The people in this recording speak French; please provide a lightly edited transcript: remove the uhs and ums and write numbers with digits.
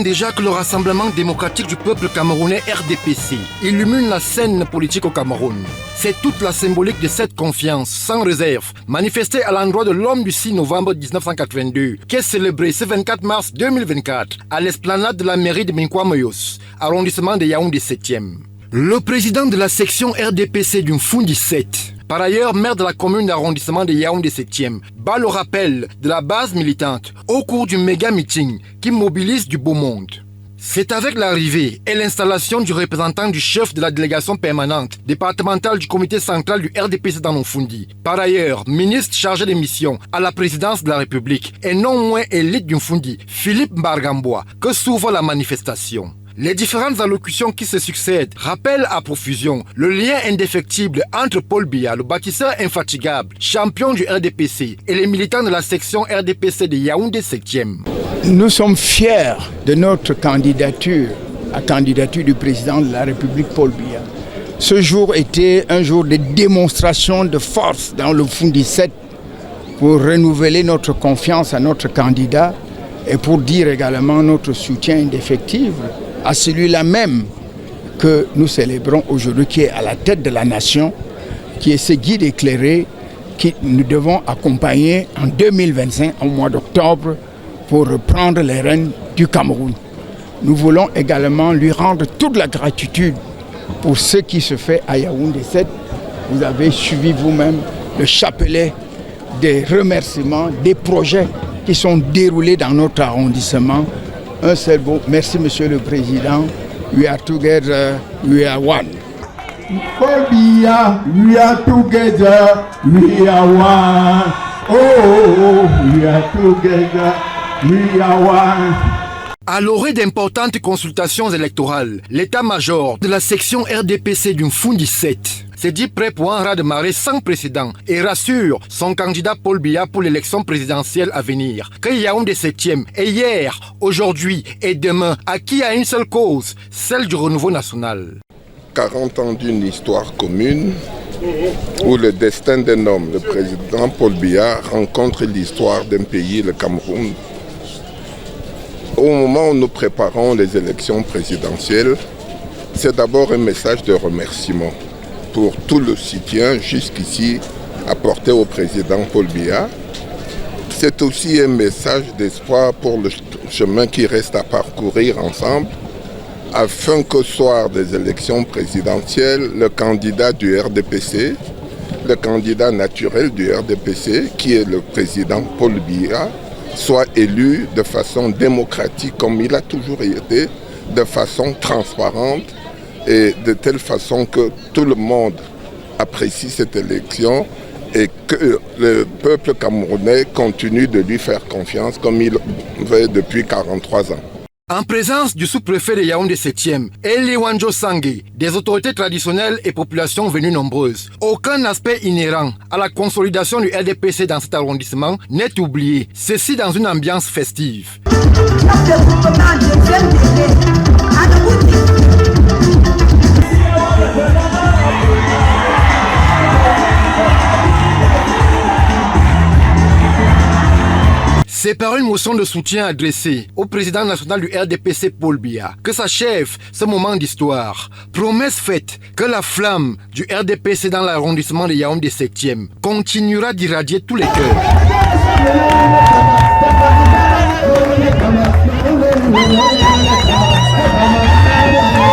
déjà que le Rassemblement démocratique du peuple camerounais RDPC illumine la scène politique au Cameroun. C'est toute la symbolique de cette confiance, sans réserve, manifestée à l'endroit de l'homme du 6 novembre 1982, qui est célébré ce 24 mars 2024 à l'esplanade de la mairie de Minkwamoyos, arrondissement de Yaoundé 7e. Le président de la section RDPC du Mfundi 7, par ailleurs maire de la commune d'arrondissement de Yaoundé 7e, bat le rappel de la base militante au cours du méga meeting qui mobilise du beau monde. C'est avec l'arrivée et l'installation du représentant du chef de la délégation permanente départementale du comité central du RDPC dans Mfundi, par ailleurs ministre chargé des missions à la présidence de la République et non moins élite du Mfundi, Philippe Mbargambois, que s'ouvre la manifestation. Les différentes allocutions qui se succèdent rappellent à profusion le lien indéfectible entre Paul Biya, le bâtisseur infatigable, champion du RDPC, et les militants de la section RDPC de Yaoundé 7e. Nous sommes fiers de notre candidature, la candidature du président de la République, Paul Biya. Ce jour était un jour de démonstration de force dans le Mfundi 7 pour renouveler notre confiance à notre candidat et pour dire également notre soutien indéfectible à celui-là même que nous célébrons aujourd'hui, qui est à la tête de la nation, qui est ce guide éclairé que nous devons accompagner en 2025, au mois d'octobre, pour reprendre les rênes du Cameroun. Nous voulons également lui rendre toute la gratitude pour ce qui se fait à Yaoundé 7. Vous avez suivi vous-même le chapelet des remerciements, des projets qui sont déroulés dans notre arrondissement. Un seul mot, merci Monsieur le Président. We are together, we are one. Paul Biya, we are together, we are one. Oh, we are together, we are one. À l'orée d'importantes consultations électorales, l'état-major de la section RDPC du Mfundi 7 s'est dit prêt pour un raz-de-marée sans précédent et rassure son candidat Paul Biya pour l'élection présidentielle à venir. Que Yaoundé 7e est hier, aujourd'hui et demain acquis à une seule cause, celle du renouveau national. 40 ans d'une histoire commune où le destin d'un homme, le président Paul Biya, rencontre l'histoire d'un pays, le Cameroun. Au moment où nous préparons les élections présidentielles, c'est d'abord un message de remerciement pour tout le soutien jusqu'ici apporté au président Paul Biya. C'est aussi un message d'espoir pour le chemin qui reste à parcourir ensemble, afin qu'au soir des élections présidentielles, le candidat du RDPC, le candidat naturel du RDPC, qui est le président Paul Biya, soit élu de façon démocratique comme il a toujours été, de façon transparente et de telle façon que tout le monde apprécie cette élection et que le peuple camerounais continue de lui faire confiance comme il fait depuis 43 ans. En présence du sous-préfet de Yaoundé 7e, Eli Wanjo Sangé, des autorités traditionnelles et populations venues nombreuses, aucun aspect inhérent à la consolidation du RDPC dans cet arrondissement n'est oublié, ceci dans une ambiance festive. C'est par une motion de soutien adressée au président national du RDPC Paul Biya que s'achève ce moment d'histoire. Promesse faite que la flamme du RDPC dans l'arrondissement de Yaoundé 7e continuera d'irradier tous les cœurs.